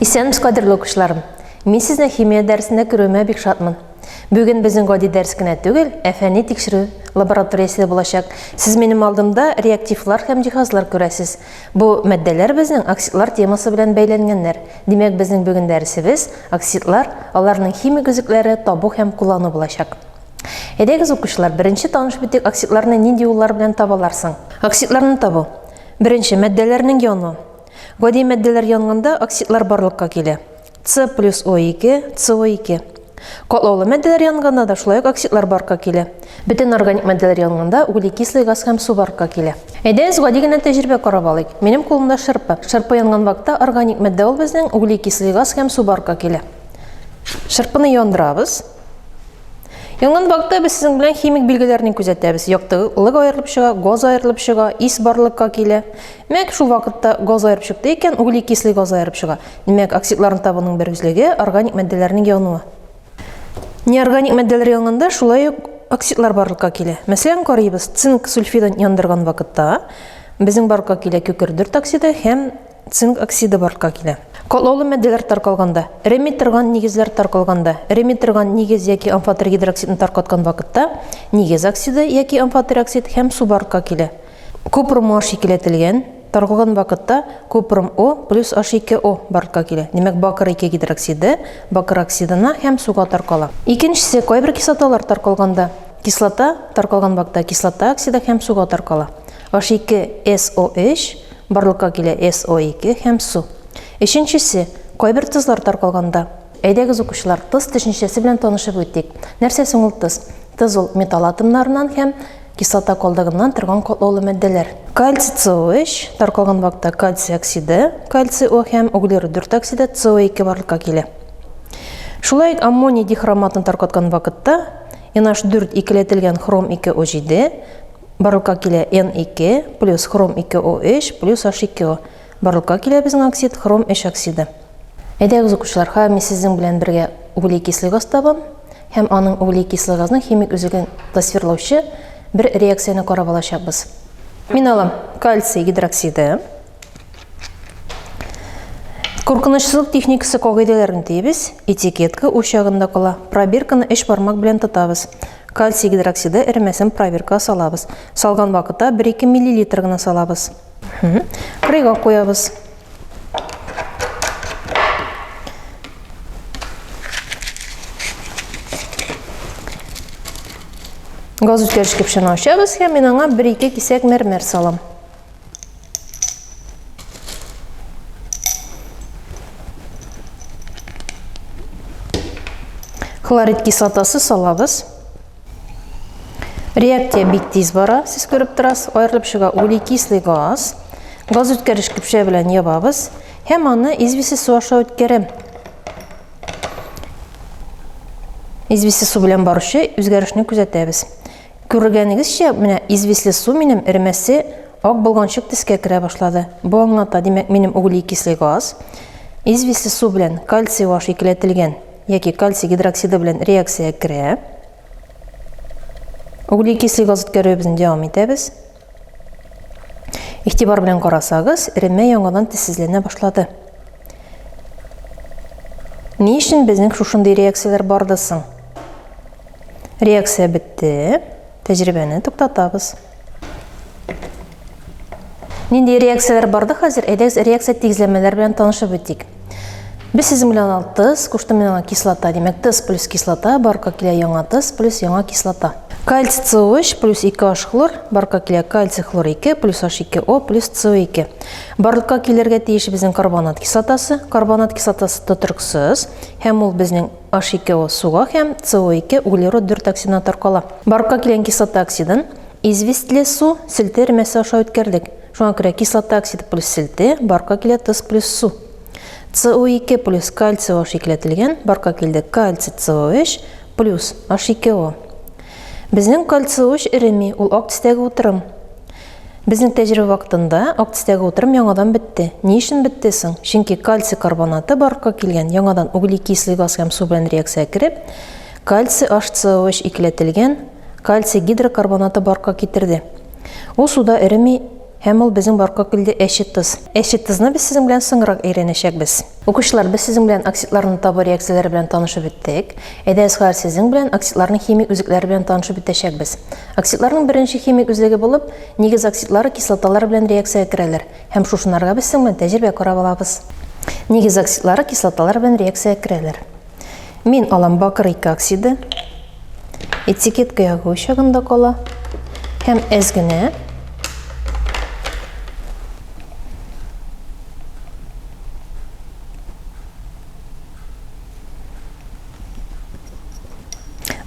Исәнмез, кадерле укучыларым. Мен сезне химия дәресенә керүемә бик шатмын. Бүген безнең гади дәрес кенә түгел, фәнни тикшерү лабораториясе булачак. Сез минем алдымда реактивлар һәм җиһазлар күрәсез. Бу матдәләр безнең оксидлар темасы белән бәйләнгәннәр. Димәк, безнең бүген дәресебез оксидлар, аларның химик өзекләре табу һәм куллану булачак. Әйдәгез, укучылар, беренче танышып битек, оксидларны нинди юллар белән табаларсың? Оксидларны табу. Беренче матдәләрнең яну. Гади матдәләр янганда оксидлар барлыкка килә. С плюс О2, СО2. Катлаулы матдәләр янганда да шулай ук оксидлар барлыкка килә. Бөтен органик матдәләр янганда углекислый газ һәм су барлыкка килә. Әйдәгез, гади генә тәҗрибә карап алыйк. Минем кулымда шырпы. Шырпы янган вакытта органик матдә ул безнең углекислый газ һәм су барлыкка килә. Шырпыны яндырабыз. Янган вакытта без сезнең белән химик билгеләрне күзәтәбез. Яктылык аерылып чыга, газ аерылып чыга, ис барлыкка килә. Димәк, шул вакытта газ аерып чыкты икән, углекислый газ аерып чыга. Димәк, оксидларны табуның бер үзлеге органик матдәләрнең януы. Неорганик матдәләр янганда шулай ук оксидлар барлыкка килә. Мәсәлән, карыйбыз, цинк сульфидын яндырган вакытта безнең барлыкка килә күкер-дүрт оксиды һәм цинк оксиды барлыкка килә. Катлаулы матдәләр таркалганда, эреми торган нигезләр таркалганда, эреми торган нигез яки амфотер гидроксидны таркаткан вакытта нигез оксиды яки амфотер оксид һәм су барлыкка килә. Купрум H2 таркалган вакытта купрум О плюс H2O барлыкка килә. Димәк, бакыр 2 гидроксиды бакыр оксидына һәм суга таркала. Икенчесе, кайбер кислоталар таркалганда, кислота таркалган вакытта кислота оксиды һәм суга таркала. H2SO3 барлыкка килә SO2 һәм су. Өченчесе, кайбер тозлар таркалганда. Әйдәгез, укучылар, тоз төшенчәсе белән танышып үттек. Нәрсә соң ул тоз? Тоз ул металл атомнарыннан һәм кислота калдыгыннан торган катлаулы матдәләр. Кальций COH таркалган вакытта кальций оксиды, кальций О һәм углерод-4 оксиды CO2 барлыкка килә. Шулай ук аммоний дихроматын таркаткан вакытта NH4 икеләтелгән хром 2O7 барлыкка килә N2 плюс хром 2OH плюс H2O. Барлыкка килә безнең оксид хром 3 оксиды. Әйдәгез, укучылар, мен сезнең белән бергә углекислый газ табам һәм аның углекислый газның химик үзеген тасвирлаучы бер реакцияны карап алачакбыз. Мин алам кальций гидроксиды. Куркынычсызлык техникасы кагыйдәләрен тибез. Этикетка учагында кала. Пробирканы 3 бармак белән тотабыз. Кальций гидроксиды эремәсен пробирка салабыз. Салган вакытта 1-2 мл гына салабыз. Крыйга куябыз. Газ үткәргеч кипшәне ачабыз һәм мин аңа 1-2 кисәк мәрмәр салам. Хлорид кислотасы салабыз. Реакция бик тиз бара, сез күреп торасыз. Аерылып чыга углекислый газ. Газ үткәргеч кипшә белән ябабыз һәм аны известь су аша үткәрәм. Известь су белән баручы үзгәрешне күзәтәбез. Күргәнегезчә, менә известь су минем эремәсе ак булганчык төскә керә башлады. Бу аңлата, димәк, минем углекислый газ известь су белән кальций H икеләтелгән яки кальций гидроксиды белән реакция керә. Углекислый газ үткәрүебезне дәвам итәбез. Игътибар белән карасагыз, эреме яңадан төссезләнә башлады. Ни өчен безнең шушындый реакцияләр барды соң? Реакция бетте. Тәҗрибәне туктатабыз. Нинди реакцияләр барды хәзер? Әйдәгез, реакция тигезләмәләр белән танышып үтик. Без сезнең белән тыз, кушты менә кислота, димәк, тыз плюс кислота барлыкка килә яңа тыз плюс яңа кислота. Кальций COH плюс 2H хлор барлыкка килә кальций хлор 2 плюс H2O плюс CO2. Барлыкка килергә тиеш безнең карбонат кислотасы. Карбонат кислотасы тотрыксыз һәм ул безнең H2O суга һәм CO2 углерод-4 оксидына таркала. Барлыкка килгән кислота оксидын известле су селтә эремәсе аша үткәрдек. Шуңа күрә кислота оксиды плюс селтә барлыкка килә тыз плюс су. CO2 плюс кальций H икеләтелгән барлыкка килде кальций COH плюс H2O. Безнең кальций OH эреми, ул ак төстәге утырым. Безнең тәҗрибә вакытында ак төстәге утырым яңадан бетте. Ни өчен бетте соң? Чөнки кальций карбонаты барлыкка килгән яңадан углекислый газ һәм су белән реакция кереп, кальций HCOH икеләтелгән кальций гидрокарбонаты барлыкка китерде. Ул суда эреми һәм ул безнең барка килде эшит тыз. Эшит тызны без сезнең белән соңрак өйрәнәчәкбез. Укучылар, без сезнең белән оксидларны табу реакцияләре белән танышып беттек. Әйдәгез хәзер сезнең белән оксидларның химик үзәкләре белән танышып бетәчәкбез. Оксидларның беренче химик үзәге булып, нигез оксидлары кислоталар белән реакциягә керәләр. Һәм шушынарга без сезнең белән тәҗрибә карап алабыз. Нигез оксидлары кислоталар белән реакциягә керәләр. Мин алам бакыр 2 оксиды. Этикетка ягу чагында кала. Һәм әз генә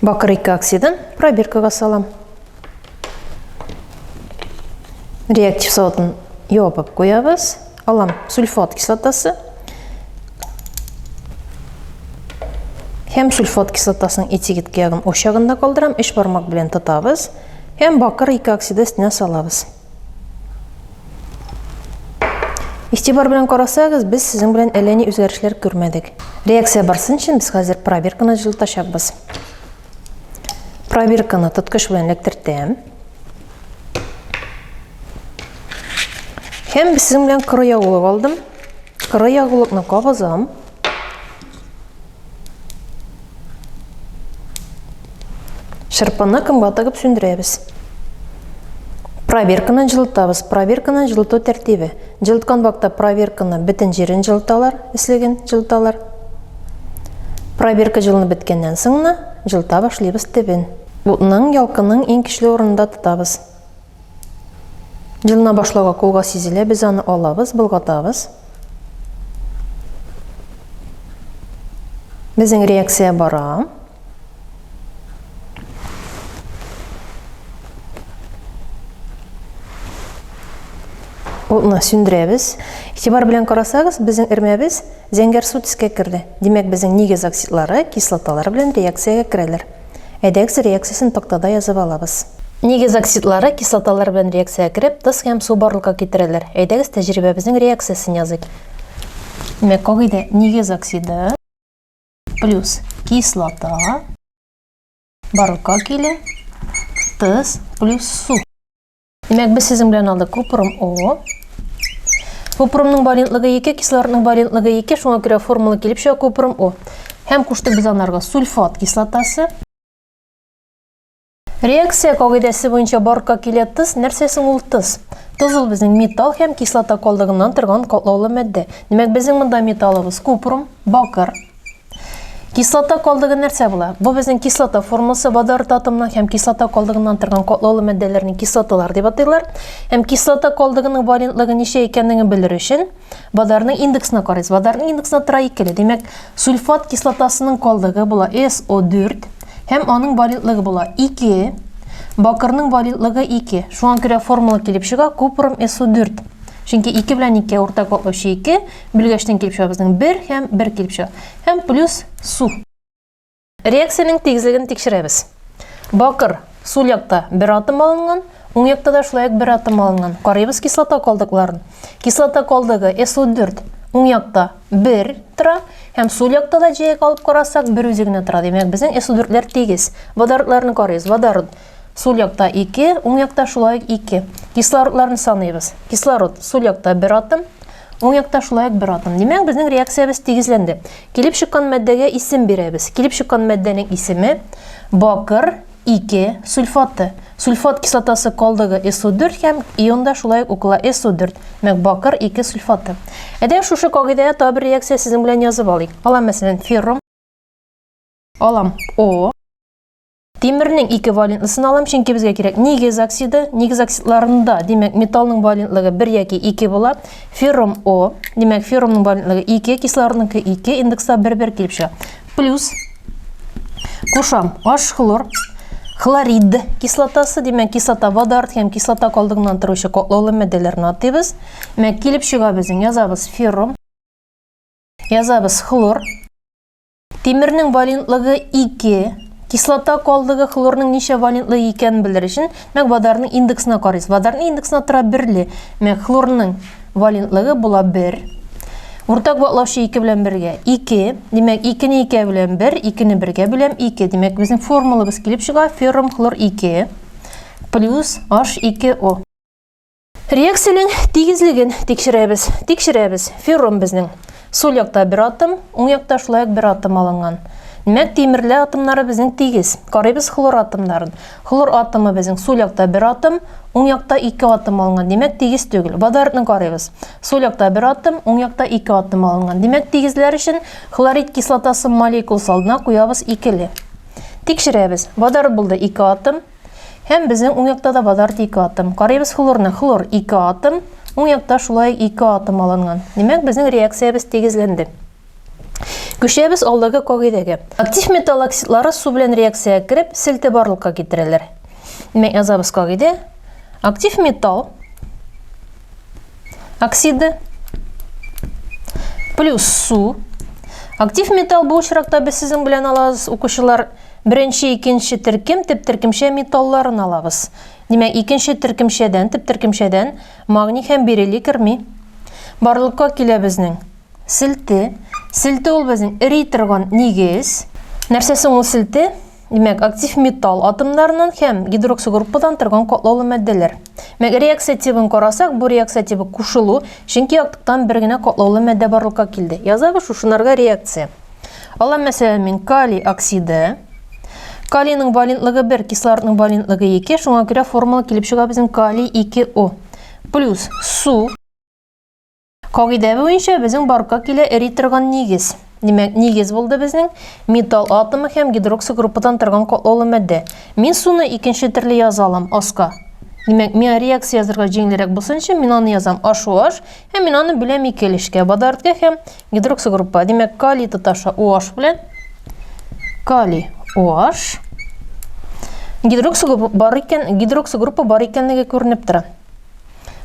бакыр 2 оксидын пробиркага салам. Реактив савытын ябып куябыз. Алам сульфат кислотасы. Һәм сульфат кислотасының этикетка ягын ошагында калдырам, 3 бармак белән тотабыз. Һәм бакыр 2 оксиды өстенә салабыз. Игътибар белән карасагыз, без сезнең белән әллә ни үзгәрешләр күрмәдек. Реакция барсын өчен без хәзер пробирканы җылытачакбыз. Пробирканы тоткыч белән эләктертәм. Һәм без сезнең белән коры ягулык алдым. Коры ягулыкны кабызам. Шырпыны кымга тыгып сүндерәбез. Пробирканы җылытабыз. Пробирканы җылыту тәртибе. Җылыткан вакытта пробирканы бөтен җирен җылыталар, эслеген җылыталар. Пробирка җылынып беткәннән соң җылыта башлыйбыз төбен. Утның ялкынның иң көчле урынында тотабыз. Җылына башлауга кулга сизелә, без аны алабыз, болгатабыз. Безнең реакция бара. Утны сүндерәбез. Игътибар белән карасагыз, безнең эрмәбез зәңгәр су төскә керде. Димәк, безнең нигез оксидлары кислоталар белән реакциягә керәләр. Әйдәгез реакциясын тактада язып алабыз. Нигез оксидлары кислоталар белән реакциягә кереп, тоз һәм су барлыкка китерәләр. Әйдәгез тәҗрибәбезнең реакциясын языйк. Димәк, кагыйдә нигез оксиды плюс кислота барлыкка килә, тоз плюс су. Димәк, без сезнең белән алдык купрум О. Купрумның валентлыгы 2, кислородның валентлыгы 2, шуңа күрә формула килеп чыга купрум О. Һәм куштык без анарга сульфат кислотасы. Реакция кагыйдәсе буенча барлыкка килә тоз, нәрсә соң ул тоз? Тоз ул безнең металл һәм кислота калдыгыннан торган катлаулы матдә. Димәк, безнең монда металлыбыз купрум, бакыр. Кислота калдыгы нәрсә була? Бу безнең кислота формуласы водород атомының һәм кислота калдыгыннан торган катлаулы матдәләрне кислоталар дип атыйлар. Һәм кислота калдыгының валентлыгы ничә икәнлеген белер өчен водородның индексына карыйбыз. Водородның индексына тора 2. Димәк, сульфат кислотасының калдыгы була SO4 һәм аның валентлыгы була 2. Бакырның валентлыгы 2. Шуңа күрә формула килеп чыга купрум SO4. Чөнки 2 белән 2 уртак катлаучы 2, билгәчтән килеп чыга безнең 1 һәм 1 килеп чыга. Һәм плюс су. Реакциянең тигезлеген тикшерәбез. Бакыр сул якта 1 атом алынган, уң якта да шулай ук 1 атом алынган. Карыйбыз кислота калдыкларын. Кислота калдыгы SO4 уң якта 1 тора, һәм сул якта да җәяк алып карасак 1 үзегенә тора. Димәк, безнең SO4ләр тигез. Водородларны карыйбыз. Водород сул якта 2, уң якта шулай ук 2. Кислородларны саныйбыз. Кислород сул якта 1 атом, уң якта шулай ук 1 атом. Димәк, безнең реакциябез тигезләнде. Килеп чыккан матдәгә исем бирәбез. Килеп чыккан матдәнең исеме бакыр 2 сульфаты. Сульфат кислотасы калдыгы SO4 һәм ионда шулай ук укыла SO4. Димәк, бакыр 2 сульфаты. Әйдә шушы кагыйдәгә табыр реакция сезнең белән язып алыйк. Алам мәсәлән феррум. Алам О. Тимернең 2 валентлысын алам, чөнки безгә кирәк нигез оксиды. Нигез оксидларында, димәк, металлның валентлыгы 1 яки 2 була. Феррум О, димәк, феррумның валентлыгы 2, кислородныңкы 2, индекста 1-1 килеп чыга. Плюс кушам H хлор, хлорид кислотасы, димәк, кислота водород һәм кислота калдыгыннан торучы катлаулы матдәләрне атыйбыз. Димәк, килеп чыга безнең язабыз феррум, язабыз хлор. Тимернең валентлыгы 2, кислота калдыгы хлорның ничә валентлы икәнен белер өчен, мәк водородның индексына карыйбыз. Водородның индексына тора 1. Мәк хлорның валентлыгы була 1. Уртак ватлаучы 2 белән 1-гә 2. Димәк, 2-не 2 белән 1, 2-не 1-гә беләм 2. Димәк, безнең формулабыз килеп чыга феррум хлор 2 плюс H2O. Реакциянең тигезлеген тикшерәбез. Феррон безнең сол якта бер атом, уң якта шулай бер атом алынган. Димәк, тимерле атомнары безнең тигез. Карыйбыз хлор атомнарын. Хлор атомы безнең сол якта бер атом, уң якта 2 атом алынган. Димәк, тигез түгел. Водородны карыйбыз. Сол якта бер атом, уң якта 2 атом алынган. Димәк, тигезләр өчен хлорид кислотасы молекул алдына куябыз 2. Тикшерәбез. Водород булды 2 атом. Һәм безнең уң якта да водород 2 атом. Карыйбыз хлорны. Хлор 2 атом, уң якта шулай 2 атом алынган. Димәк, безнең реакциябыз тигезләнде. Күчәбез алдагы кагыйдәгә. Актив металл оксидлары су белән реакциягә кирип, селте барлыкка китерәләр. Димәк, язабыз кагыйдә. Актив металл оксиды плюс су. Актив металл бу очракта без сезнең белән алабыз, укучылар, беренче, икенче төркем, тип төркемчә металларын алабыз. Димәк, икенче төркемчәдән, тип төркемчәдән магний һәм бериллий керми. Барлыкка килә безнең селте. Селте ул безнең эри торган нигез. Нәрсәсе ул селте? Димәк, актив металл атомнарынан һәм гидроксил группадан торган катлаулы матдәләр. Мәгәр реакция тибын карасак, бу реакция тибы кушылу, чөнки яктыктан бер генә катлаулы матдә барлыкка килде. Язабыз шушынарга реакция. Алам мәсәлән, мин калий оксиды. Калийның валентлыгы 1, кислородның валентлыгы 2, шуңа күрә формула килеп чыга безнең калий 2O плюс су. Кагыйдә буенча безнең барлыкка килә эри торган нигез. Димәк, нигез булды безнең металл атомы һәм гидроксил группадан торган катлаулы матдә. Мин суны икенче төрле язалам, аска. Димәк, миңа реакция язырга җиңелрәк булсынча, мин аны язам HOH, һәм мин аны беләм икелешкә, водородка һәм гидроксил группа. Димәк, калий тоташа OH белән калий OH. Гидроксил группа бар икәнлеге күренеп тора.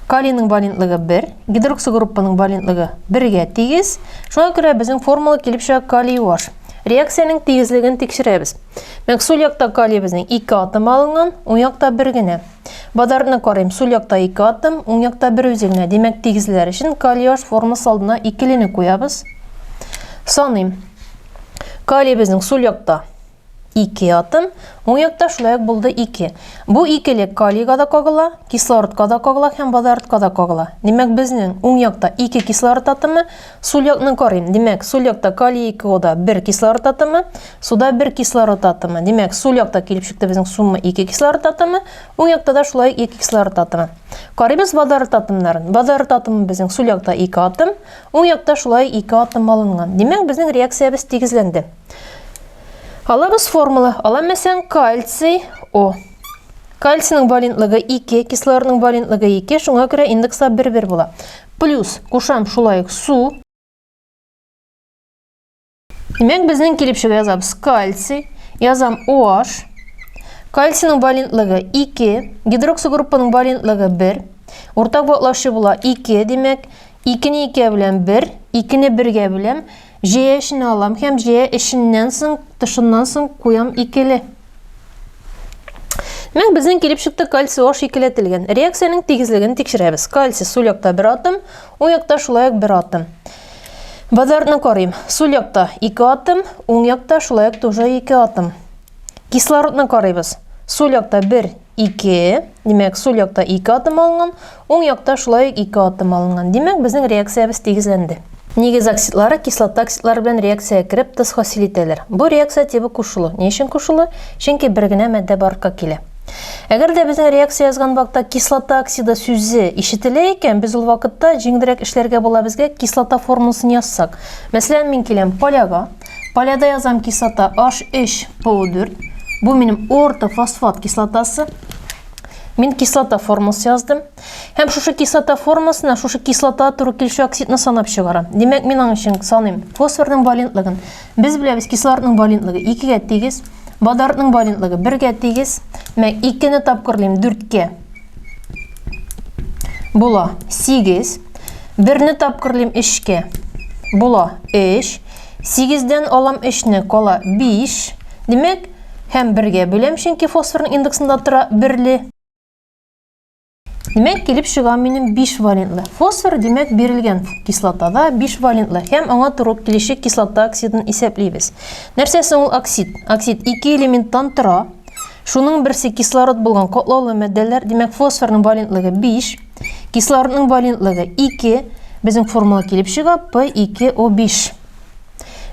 Калийның валентлыгы 1, гидроксил группаның валентлыгы 1-гә тигез. Шуңа күрә безнең формула килеп чыга калий OH. Реакциянең тигезлеген тикшерәбез. Мәк сул якта калий безнең 2 атом алынган, уң якта 1 генә. Водородны карыйм, сул якта 2 атом, уң якта 1 үзе генә. Димәк, тигезләр өчен калий OH формасы алдына 2-лене куябыз. Саныйм. Калий безнең сул якта 2 атом, уң якта шулай булды 2. Бу 2-лек калийга да кагыла, кислородка да кагыла һәм водородка да кагыла. Димәк, безнең уң якта 2 кислород атомы, сул якны карыйм. Димәк, сул якта калий 2-да 1 кислород атомы, суда 1 кислород атомы. Димәк, сул якта килеп чыкты безнең сумма 2 кислород атомы, уң якта да шулай 2 кислород атомы. Карыйбыз водород атомнарын. Водород атомы безнең сул якта 2 атом, уң якта шулай 2 атом алынган. Димәк, безнең реакциябыз тигезләнде. Алабыз формула. Алам мәсәлән кальций О. Кальцийның валентлыгы 2, кислородның валентлыгы 2, шуңа күрә индекса 1-1 була. Плюс кушам шулай су. Димәк, безнең килеп чыга язабыз кальций, язам OH. Кальцийның валентлыгы 2, гидроксил группаның валентлыгы 1. Уртак ватлашы була 2, димәк, 2-не 2 белән 1, 2-не 1-гә беләм. J эшне алам һәм J эшеннән соң, тышыннан соң куям 2-ле. Мәк безнең килеп чыкты кальций OH 2-ләтелгән. Реакциянең тигезлеген тикшерәбез. Кальций сул якта 1 атом, уң якта шулай 1 атом. Водородны карыйм. Сул якта 2 атом, уң якта шулай тоже 2 атом. Кислородны карыйбыз. Сул якта 1, 2, димәк, сул якта 2 атом алынган, уң якта шулай 2 атом алынган. Димәк, безнең реакциябыз тигезләнде. Нигез оксидлары кислота оксидлары белән реакциягә кирип тыз хасил итәләр. Бу реакция тибы кушылу. Ни өчен кушылу? Чөнки бер генә матдә барлыкка килә. Әгәр дә безнең реакция язган вакытта кислота оксиды сүзе ишетелә икән, без ул вакытта җиңелрәк эшләргә була безгә кислота формуласын язсак. Мәсәлән, мин киләм поляга. Поляда язам кислота HHPO4. Бу минем ортофосфат кислотасы. Мин кислота формуласын яздым. Һәм шушы кислота формуласына шушы кислота туры килүче оксидны санап чыгарам. Димәк, мин аның өчен саныйм. Фосфорның валентлыгын. Без беләбез, кислородның валентлыгы 2-гә тигез, водородның валентлыгы 1-гә тигез. Мәк 2-не тапкырлыйм 4-кә. Була 8. 1-не тапкырлыйм 3-кә. Була 3. 8-дән алам 3-не, кала 5. Димәк, һәм 1-гә бөләм, чөнки фосфорның индексында тора 1-ле. Димәк, килеп чыга минем 5 валентлы. Фосфор, димәк, бирелгән кислотада 5 валентлы. Һәм аңа туры килеше кислота оксидын исәплибез. Нәрсәсе ул оксид? Оксид 2 элементтан тора. Шуның берсе кислород булган катлаулы матдәләр. Димәк, фосфорның валентлыгы 5, Кислородның валентлыгы 2, безнең формула килеп чыга P2O5.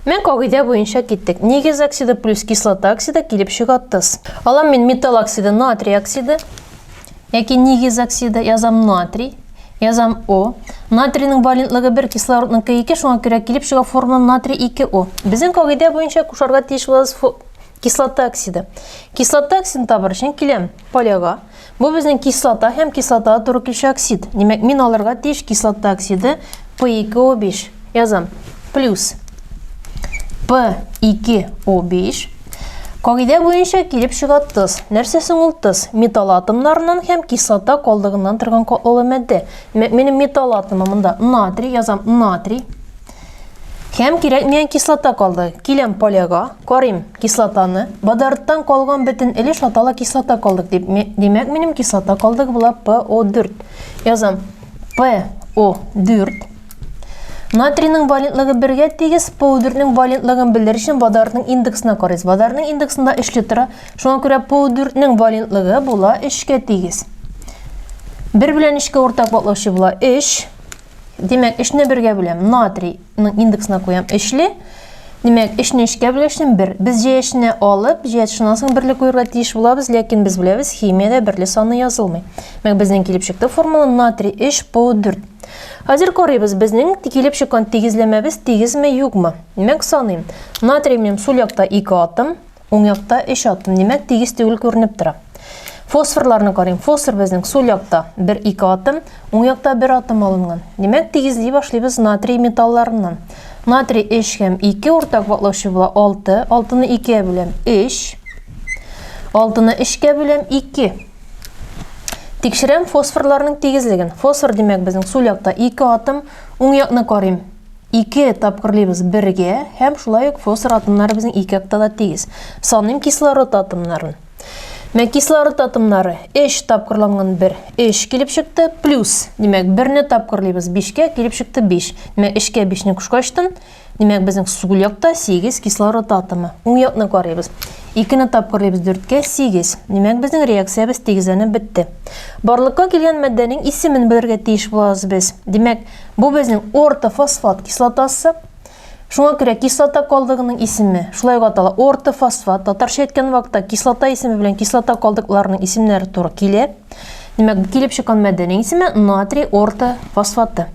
Мен кагыйдә буенча киттек. Нигез оксиды плюс кислота оксиды килеп чыга тыз. Алам мен металл оксиды, натрий оксиды. Яки нигез оксиды язам натрий, язам O. Натрийның валентлыгы 1, кислородның 2, шуңа күрә килеп чыга формула натрий 2O. Безнең кагыйдә буенча кушарга тиеш булабыз кислота оксиды. Кислота оксидын табар өчен киләм поляга. Бу безнең кислота һәм кислота туры килүче оксид. Димәк, мин алырга тиеш кислота оксиды P2O5. Язам плюс P2O5. Кагыйдә буенча килеп чыга тыз. Нәрсә соң ул тыз? Металл атомнарыннан һәм кислота калдыгыннан торган катлаулы матдә. Димәк, минем металл атомымда натрий, язам натрий. Һәм кирәкмәгән кислота калды. Киләм поляга, карыйм кислотаны. Водородтан калган бөтен өлеш атала кислота калдык дип. Димәк, минем кислота калдыгы була PO4. Язам PO4. Натрийның валентлыгы 1-гә тигез, PO4-ның валентлыгын белер өчен водородның индексына карыйбыз. Водородның индексында 3 тора. Шуңа күрә PO4-ның валентлыгы була 3-гә тигез. 1 белән 3-кә уртак батлаучы була 3. Димәк, 3-не 1-гә бүләм. Натрийның индексына куям 3-ле. Димәк, 3-не 3-кә бүләшем 1. Без җәешне алып, җәеш шуннан соң 1-ле куярга тиеш булабыз, ләкин без беләбез, химиядә 1-ле саны язылмый. Димәк, безнең килеп чыкты формула натрий 3 PO4. Хәзер карыйбыз, безнең килеп чыккан тигезләмәбез тигезме, юкмы? Димәк, саныйм. Натрий минем сул якта 2 атом, уң якта 3 атом. Димәк, тигез түгел күренеп тора. Фосфорларны карыйм. Фосфор безнең сул якта 1-2 атом, уң якта 1 атом алынган. Димәк, тигезли башлыйбыз натрий металларыннан. Натрий 3 һәм 2 уртак батлаучы була 6. 6-ны 2-гә бүләм 3. 6-ны 3-кә бүләм 2. Тикшерәм фосфорларның тигезлеген. Фосфор димәк безнең сул якта 2 атом, уң якны карыйм. 2 тапкырлыйбыз 1-гә һәм шулай ук фосфор атомнары безнең 2 якта да тигез. Саныйм кислород атомнарын. Мен кислород атомнары 3 тапкырланган 1, 3 килеп чыкты, плюс, димәк, 1-не тапкырлыйбыз 5-кә, килеп чыкты 5. Димәк, 3-кә 5-не кушкачтын, димәк, безнең сул якта 8 кислород атомы. Уң якны карыйбыз. 2-не тапкырлыйбыз 4-кә, 8. Димәк, безнең реакциябыз тигезләнеп бетте. Барлыкка килгән матдәнең исемен белергә тиеш булабыз без. Димәк, бу безнең ортофосфат кислотасы. Шуңа күрә кислота калдыгының исеме шулай атала ортофосфат. Татарча әйткән вакытта кислота исеме белән кислота калдыкларының исемнәре туры килә. Димәк, килеп чыккан матдәнең исеме натрий ортофосфаты.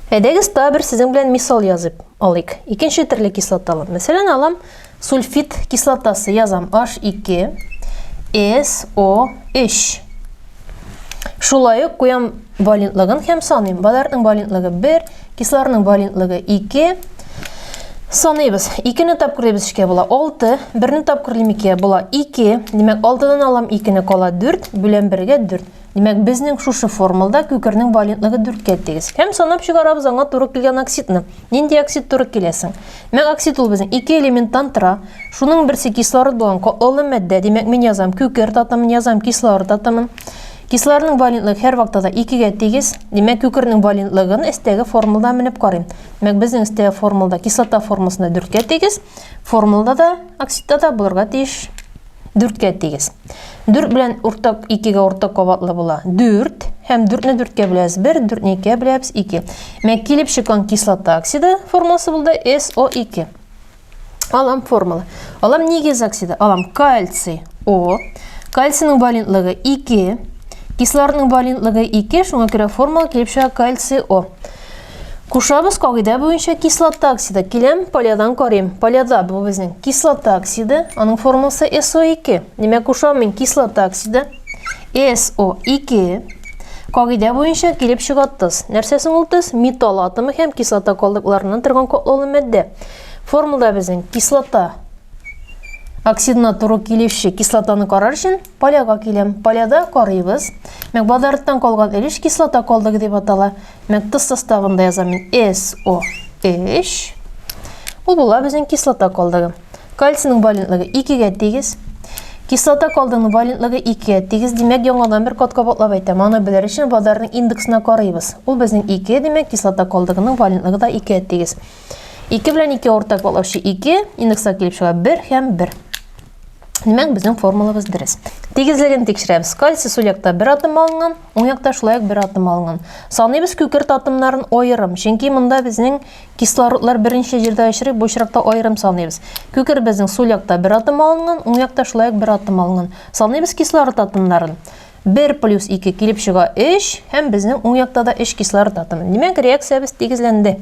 Әйдәгез бер сезнең белән мисал язып алыйк. Икенче төрле кислоталар. Мәсәлән, алам сульфид кислотасы, язам H2SO3. Шулай ук куям валентлыгын һәм саныйм. Водородның валентлыгы 1, кислородның валентлыгы 2. Саныйбыз. 2-не тапкырлыйбыз 3-кә була 6, 1-не тапкырлыйм 2-кә була 2. Димәк, 6-дан алам 2-не кала 4, бүләм 1-гә 4. Димәк, безнең шушы формулда күкернең валентлыгы 4-кә тигез. Һәм санап чыгарабыз аңа туры килгән оксидны. Нинди оксид туры киләсең? Мен оксид ул безнең 2 элементтан тора. Шуның берсе кислород булган катлаулы матдә. Димәк, мен язам күкерт атомын, язам кислород атомын. Кислородның валентлыгы һәр вакытта 2-гә тигез. Димәк, күкернең валентлыгын эстәге формулда менеп карыйм. Димәк, безнең эстәге формулда кислота формуласында 4-кә тигез. Формулда да оксидта да булырга тиеш 4-кә тигез. 4 белән уртак 2-гә уртак кабатлы була 4 һәм 4-не 4-кә бүләбез 1, 4-не 2-гә бүләбез 2. Мәк килеп чыккан кислота оксиды формуласы булды SO2. Алам формула. Алам нигез оксиды. Алам кальций O. Кальцийның валентлыгы 2. Кислородның валентлыгы 2, шуңа күрә формула килеп чыга кальций O. Кушабыз кагыйдә буенча кислота оксиды. Киләм полядан карыйм. Поляда бу безнең кислота оксиды, аның формуласы SO2. Димәк, кушам мин кислота оксиды SO2. Кагыйдә буенча килеп чыга тыз. Нәрсә соң ул тыз? Металл атомы һәм кислота калдыкларыннан торган катлаулы матдә. Формулда безнең кислота оксидына туры килешче кислотаны карар өчен поляга киләм. Поляда карыйбыз. Мәк водородтан калган өлеш кислота калдыгы дип атала. Мәк тыз составында язам мин SO3. Бу була безнең кислота калдыгы. Кальцийның валентлыгы 2-гә тигез. Кислота калдыгының валентлыгы 2-гә тигез. Димәк, яңадан бер кат кабатлап әйтәм. Аны белер өчен водородның индексына карыйбыз. Ул безнең 2, димәк, кислота калдыгының валентлыгы да 2-гә тигез. 2 белән 2 уртак батлаучы 2, индекска килеп чыга 1 һәм 1. Демәк, безнең формулабыз дөрес. Тигезлеген тикшерәбез. Кальций сул якта 1 атом алынган, уң якта шулай ук 1 атом алынган. Саныйбыз күкерт атомнарын аерым. Чөнки монда безнең кислородлар беренче җирдә очрый, бу очракта аерым саныйбыз. Күкерт безнең сул якта 1 атом алынган, уң якта шулай ук 1 атом алынган. Саныйбыз кислород атомнарын. 1 плюс 2 килеп чыга 3, һәм безнең уң якта да 3 кислород атомы. Демәк, реакциябыз тигезләнде.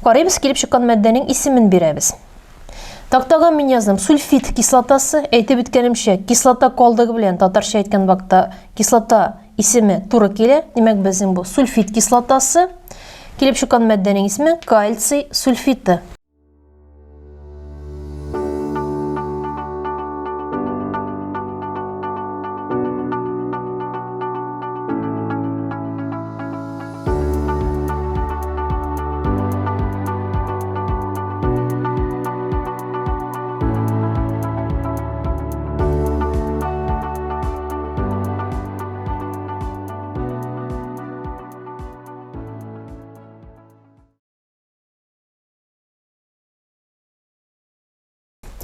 Карыйбыз, килеп чыккан мәддәнең исемен бирәбез. Тактага мин яздым сульфид кислотасы, әйтеп үткәнемчә, кислота калдыгы белән татарча әйткән вакытта кислота исеме туры килә. Демәк, безнең бу сульфид кислотасы, килеп чыккан мәддәнең исеме кальций сульфиты.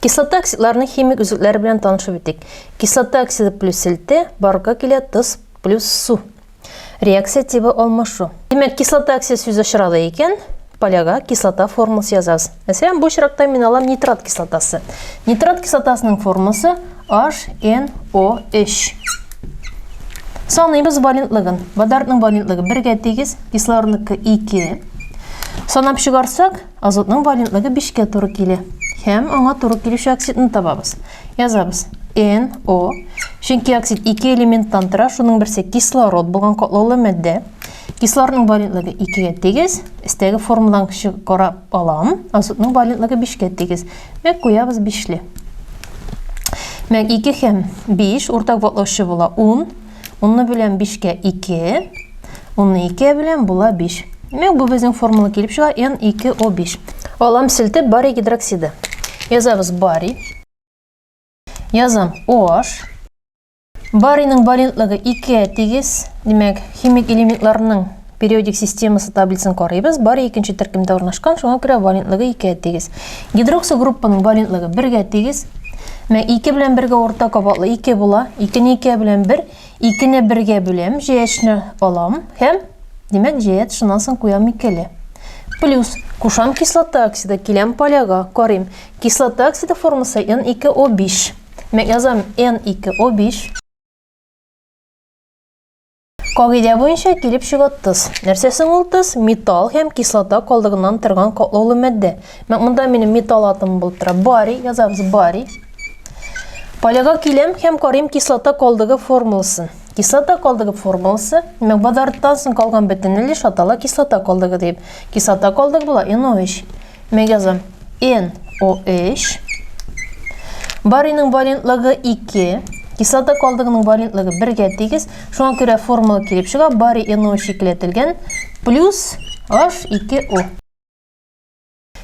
Кислота оксидларының химик үзекләре белән танышып үттек. Кислота оксиды плюс селтә, барга килә тоз плюс су. Реакция тибы алмашу. Демәк, кислота оксиды сүзе очрады икән, поляга кислота формуласы язабыз. Мәсәлән, бу очракта мин алам нитрат кислотасы. Нитрат кислотасының формуласы HNO3. Саныйбыз валентлыгын. Водородның валентлыгы 1-гә тигез, кислородныкы 2. Санап чыгарсак, азотның валентлыгы 5-кә туры килә. Һәм аңа туры килүче оксидны табабыз. Язабыз NO. Чөнки оксид 2 элементтан тора, шуның берсе кислород булган катлаулы мәддә. Кислородның валентлыгы 2-гә тигез, истәге формуладан карап алам. Азотның валентлыгы 5-кә тигез. Мәк куябыз 5-ле. Мәк 2 һәм 5 уртак ватлаучы була 10. 10 белән 5-кә 2. 10-ны 2 белән була 5. Мәк бу безнең формула килеп чыга N2O5. Алам селтә барий гидроксиды. Язабыз барий. Язам OH. Барийның валентлыгы 2-гә тигез. Демәк, химик элементларның периодик системасы таблицасын карыйбыз. Барий икенче төркемдә урнашкан, шуңа күрә валентлыгы 2-гә тигез. Гидроксил группаның валентлыгы 1-гә тигез. Мәк 2 белән 1-гә уртак кабатлы 2 була. 2-не 2 белән 1, 2-не 1-гә бүләм, җәешне алам һәм демәк, җәят шуннан соң куям 2-ле. Плюс кушам кислота оксиды, киләм поляга, карыйм. Кислота оксиды формасы N2O5. Мәк язам N2O5. Кагыйдә буенча килеп чыга тоз. Нәрсәсен ул тоз? Металл һәм кислота калдыгыннан торган катлаулы мәддә. Мәк монда минем металл атомы булып тора. Барий, язабыз барий. Поляга киләм һәм карыйм кислота калдыгы формуласын. Кислота калдыгы формуласы, демәк, водородтан соң калган бөтенле шатала кислота калдыгы дип. Кислота калдыгы була NO3. Мәк язам NO3. Барийның валентлыгы 2. Кислота калдыгының валентлыгы 1-гә тигез. Шуңа күрә формула килеп чыга. Барий NO3 киләтелгән плюс H2O.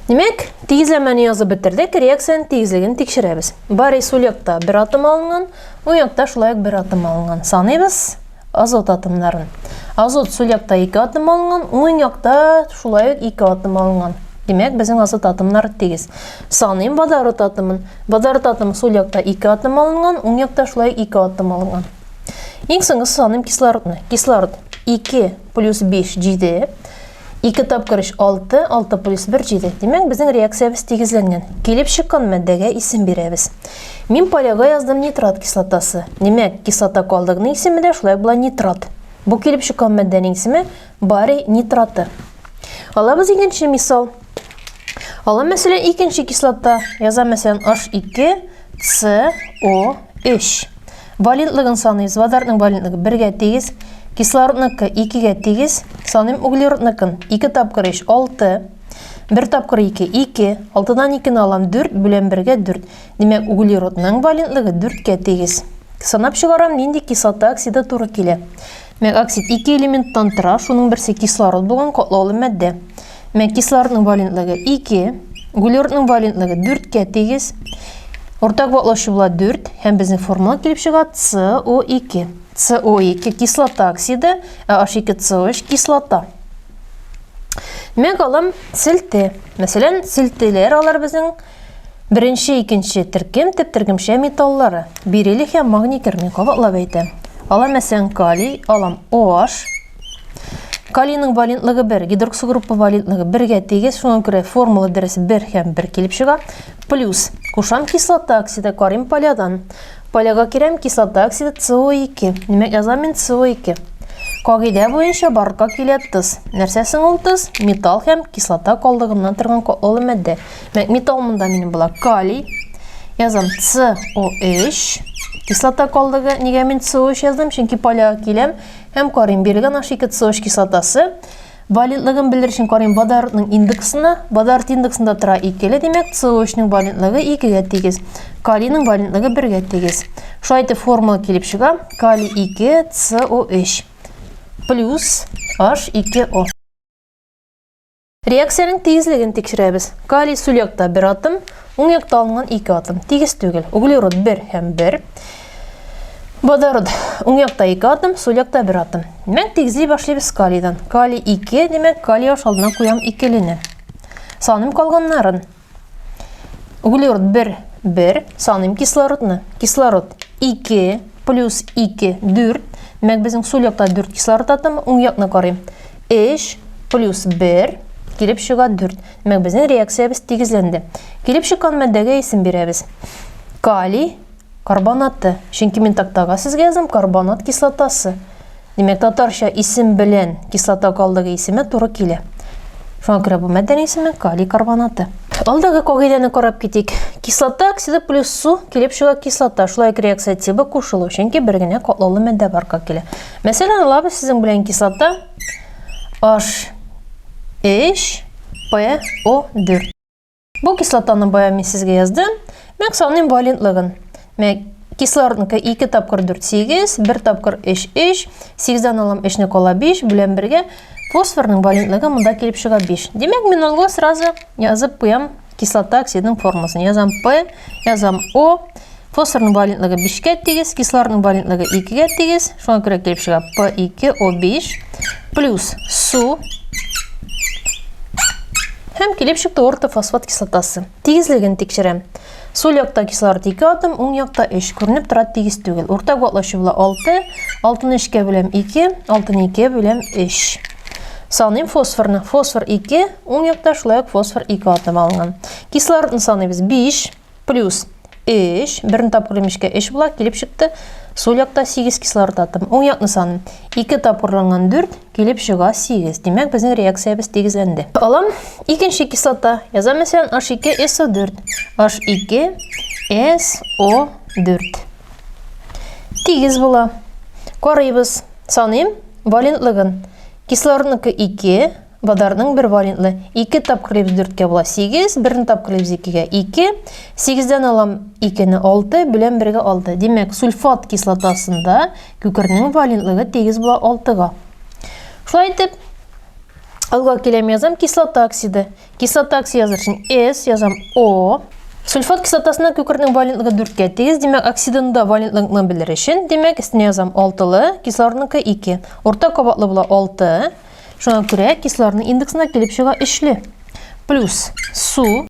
Демәк, тигезләмәне язып бетердек, реакцияның тигезлеген тикшерәбез. Барий сул якта 1 атом алынган, уң якта шулай ук 1 атом алынган. Саныйбыз азот атомнарын. Азот сул якта 2 атом алынган, уң якта шулай ук 2 атом алынган. Демәк, безнең азот атомнары тигез. Саныйм водород атомын. Водород атомы сул якта 2 атом алынган, уң якта шулай ук 2 атом алынган. Иң соңгы саныйм кислородны. Кислород 2 плюс 5 7. 2 тапкыр 6, 6 плюс 1 7. Демәк, безнең реакциябыз тигезләнгән. Килеп чыккан мәддәгә исем бирәбез. Мин поляга яздым нитрат кислотасы. Демәк, кислота калдыгының исеме дә шулай була нитрат. Бу килеп чыккан мәддәнең исеме барий нитраты. Алабыз икенче мисал. Алам мәсәлән икенче кислота. Язам мәсәлән H2CO3. Валентлыгын саныйбыз. Водородның валентлыгы 1-гә тигез. Кислородныкы 2-гә тигез. Саныйм углеродныкын 2 тапкыр 6. 1 тапкыр 2 2. 6-дан 2-не алам 4 белән 1-гә 4. Демәк, углеродның валентлыгы 4-кә тигез. Санап чыгарам, нинди кислота оксиды туры килә. Мәк оксид 2 элементтан тора, шуның берсе кислород булган катлаулы мәддә. Мәк кислородның валентлыгы 2, углеродның валентлыгы 4-кә тигез. Уртак ватлаучы була 4 һәм безнең формула килеп чыга CO2. CO2 кислота оксиды, H2CO3 кислота. Мәк алам селтә. Мәсәлән, селтәләр алар безнең Birinci, ikinci terkim, teptirgimşe metallları. Berili hem magniy kirni kabatlab әйтәм. Alam мәсәлән калий, алам OH. Калийның валентлыгы 1, гидроксы группа валентлыгы 1-гә тигез, шуңа күрә формула дәресе 1 һәм 1 килеп чыга. Плюс кушам кислота оксиды карим полядан. Поляга кирәм кислота оксиды CO2. Димәк, язам мин CO2. Кагыйдә буенча барлыкка килә тыз. Нәрсәсең ул тыз? Металл һәм кислота калдыгыннан торган катлы мәддә. Димәк, металл монда минем була калий. Язам COH. Кислота калдыгы нигә мин COH яздым? Чөнки поляга киләм һәм карим биргән H2 COH кислотасы. Валентлыгын белер өчен карим водородның индексына. Водород индексында тора 2, димәк COH-ның валентлыгы 2-гә тигез. Калийның валентлыгы 1-гә тигез. Шулай итеп формула килеп чыга. Калий 2 COH плюс H2O. Реакциянең тигезлеген тикшерәбез. Калий сул якта 1 атом, уң якта алынган 2 атом. Тигез түгел. Углерод 1 һәм 1. Водород уң якта 2 атом, сул якта 1 атом. Димәк, тигезли башлыйбыз калийдан. Калий 2, димәк, калий аш алдына куям 2-лене. Саным калганнарын. Углерод 1, 1, саным кислородны. Кислород 2 плюс 2, 4. Димәк, безнең сул якта 4 кислород атомы, уң якны карыйм. H плюс 1 килеп чыга 4. Димәк, безнең реакциябыз тигезләнде. Килеп чыккан мәддәгә исем бирәбез. Калий карбонаты. Чөнки мин тактага сезгә язам карбонат кислотасы. Димәк, татарча исем белән кислота калдыгы исеме туры килә. Шуңа күрә бу мәддәнең исеме калий карбонаты. Алдагы кагыйдәне карап китик. Кислота оксиды плюс су килеп чыга кислота. Шулай реакция тибы кушылу. Чөнки бер генә катлаулы мәддә барка килә. Мәсәлән, алабыз сезнең белән кислота HPO4. Бу кислотаны бая мин сезгә яздым. Мәк саным валентлыгын. Мәк кислородныкы 2 тапкыр 4 8, 1 тапкыр H, 8-дан алам H-ны кала 5, белән бергә фосфорның валентлыгы монда килеп чыга 5. Димәк, мин алга сразу язып куям кислота оксидының формуласын. Язам P, язам O. Фосфорның валентлыгы 5-кә тигез, кислородның валентлыгы 2-гә тигез. Шуңа күрә килеп чыга P2O5 плюс су һәм килеп чыкты ортофосфат кислотасы. Тигезлеген тикшерәм. Сул якта кислород 2 атом, уң якта H күренеп тора тигез түгел. Уртак ватлашу була 6, 6-ны 3-кә бүләм 2, 6-ны 2-кә бүләм 3. Саныйм фосфорны. Фосфор 2, уң якта шулай ук фосфор 2 атом алынган. Кислородны саныйбыз 5 плюс H, 1-ні тапкыр 3-кә H була, килеп чыкты. Сул якта 8 кислород атом. Уң якны саным 2 тапкырланган 4, килеп чыга 8. Димәк, безнең реакциябыз тигезләнде. Алам икенче кислота. Язам мәсәлән H2SO4. H2SO4. Тигез була. Карыйбыз. Саныйм валентлыгын. Кислородныкы 2, водородның 1 валентлы. 2 тапкырлыйбыз 4-кә була 8, 1-ні тапкырлыйбыз 2-гә 2, 8-дән алам 2-ні 6, белән 1-гә 6. Димәк, сульфат кислотасында күкернең валентлыгы тигез була 6-га. Шулай итеп, алга киләм язам кислота оксиды. Кислота оксиды языр өчен S, язам O. Сульфат кислотасында күкернең валентлыгы 4-кә тигез, димәк, оксидында валентлыгны белер өчен, димәк, өстенә язам 6-лы, кислородныкы 2. Урта кабатлы була 6. Шуңа күрә кислородның индексына килеп чыга 3-ле. Плюс су.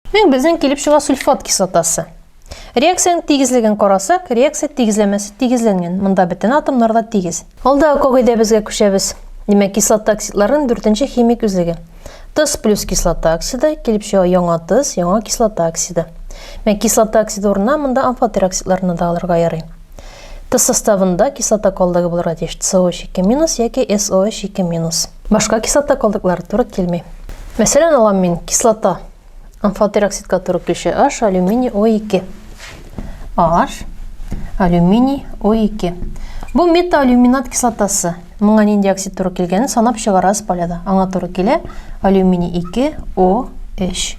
Мен безнең килеп чыга сульфат кислотасы. Реакцияның тигезлеген карасак, реакция тигезләмәсе тигезләнгән. Монда бөтен атомнарда тигез. Алдагы кагыйдәбезгә күчәбез. Димәк, кислота оксидларының 4-нче химик үзлеге. Тыз плюс кислота оксиды килеп чыга яңа тыз, яңа кислота оксиды. Мен кислота оксиды урынына монда амфотер оксидларны да алырга ярый. Тыз составында кислота калдыгы булырга тиеш COH2- яки SOH2-. Башка кислота калдыклары туры килмей. Мәсәлән, алам мин кислота амфотер оксидка туры килүче H, алюминий O2. H, алюминий O2. Бу металлюминат кислотасы. Моңа нинди оксид туры килгәнен санап чыгарабыз поляда. Аңа туры килә алюминий 2, OH.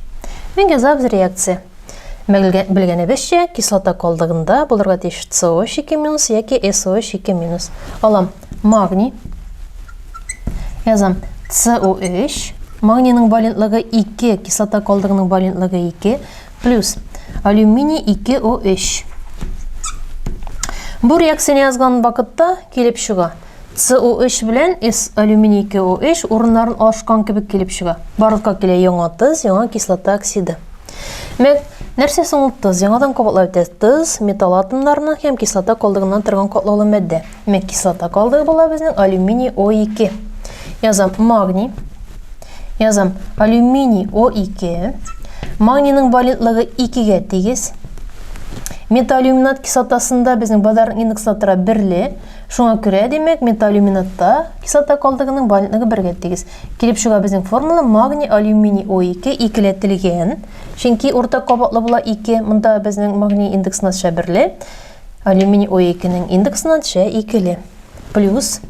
Мен язабыз реакция. Белгәнебезчә, кислота калдыгында булырга тиеш COH2- яки SOH2-. Алам магний. Язам COH. Магнийның валентлыгы 2, кислота калдыгының валентлыгы 2 плюс алюминий 2OH. Бу реакцияны язган вакытта килеп чыга COH белән S алюминий 2OH урыннарын ашкан кебек килеп чыга. Барлыкка килә яңа тоз, яңа кислота оксиды. Мәк, нәрсә соң ул тоз? Яңадан кабатлап үтә. Тоз металл атомнарының һәм кислота калдыгыннан торган катлаулы матдә. Мәк, кислота калдыгы була безнең алюминий O2. Язам магний. Язам алюминий O2. Магнийның валентлыгы 2-гә тигез. Металлюминат кислотасында безнең бадарның индекслатыра 1-ле. Шуңа күрә, демәк, металлюминатта кислота калдыгының валентлыгы 1-гә тигез. Килеп чыга безнең формула магний алюминий O2 2ләтелгән. Чөнки уртак кабатлы була 2, монда безнең магний индексына төшә 1-ле. Алюминий O2-ның индексына төшә 2-ле. Плюс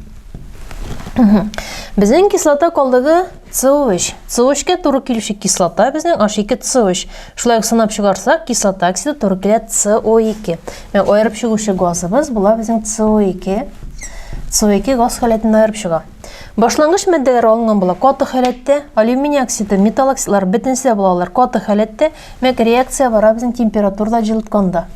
безнең кислота калдыгы COH. COH-ка туры килүче кислота безнең H2COH. Шулай ук санап чыгарсак, кислота оксиды туры килә CO2. Аерып чыгучы газыбыз була безнең CO2. CO2 газ халәтендә аерып чыга. Башлангыч матдәләр алынган була каты халәттә. Алюминий оксиды, металл оксидлар бөтенсе булалар каты халәттә. Мәк реакция бара безнең температурада җылытканда.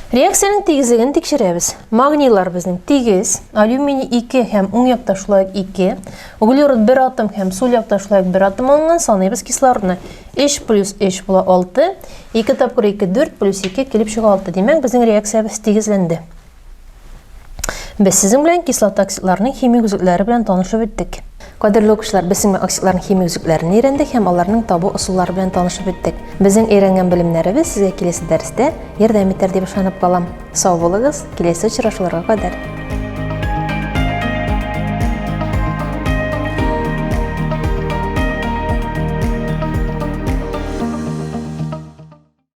Реакциянең тигезлеген тикшерәбез. Магнийлар безнең тигез, алюминий 2 һәм уң якта шулай 2, углерод 1 атом һәм сул якта шулай 1 атом алынган, саныйбыз кислородны. H плюс H була 6, 2 тапкыр 2 4 плюс 2 килеп чыга 6. Димәк, безнең реакциябыз тигезләнде. Без сезнең белән кислота оксидларының химик үзәкләре белән танышып үттек. Кадерле укучылар, без сезнең оксидларның химик үзәкләрен өйрәндек һәм аларның табу ысуллары белән танышып үттек. Безнең өйрәнгән белемнәребез сезгә киләсе дәрестә ярдәм итәр дип ышанып калам. Сау булыгыз, киләсе очрашуларга кадәр.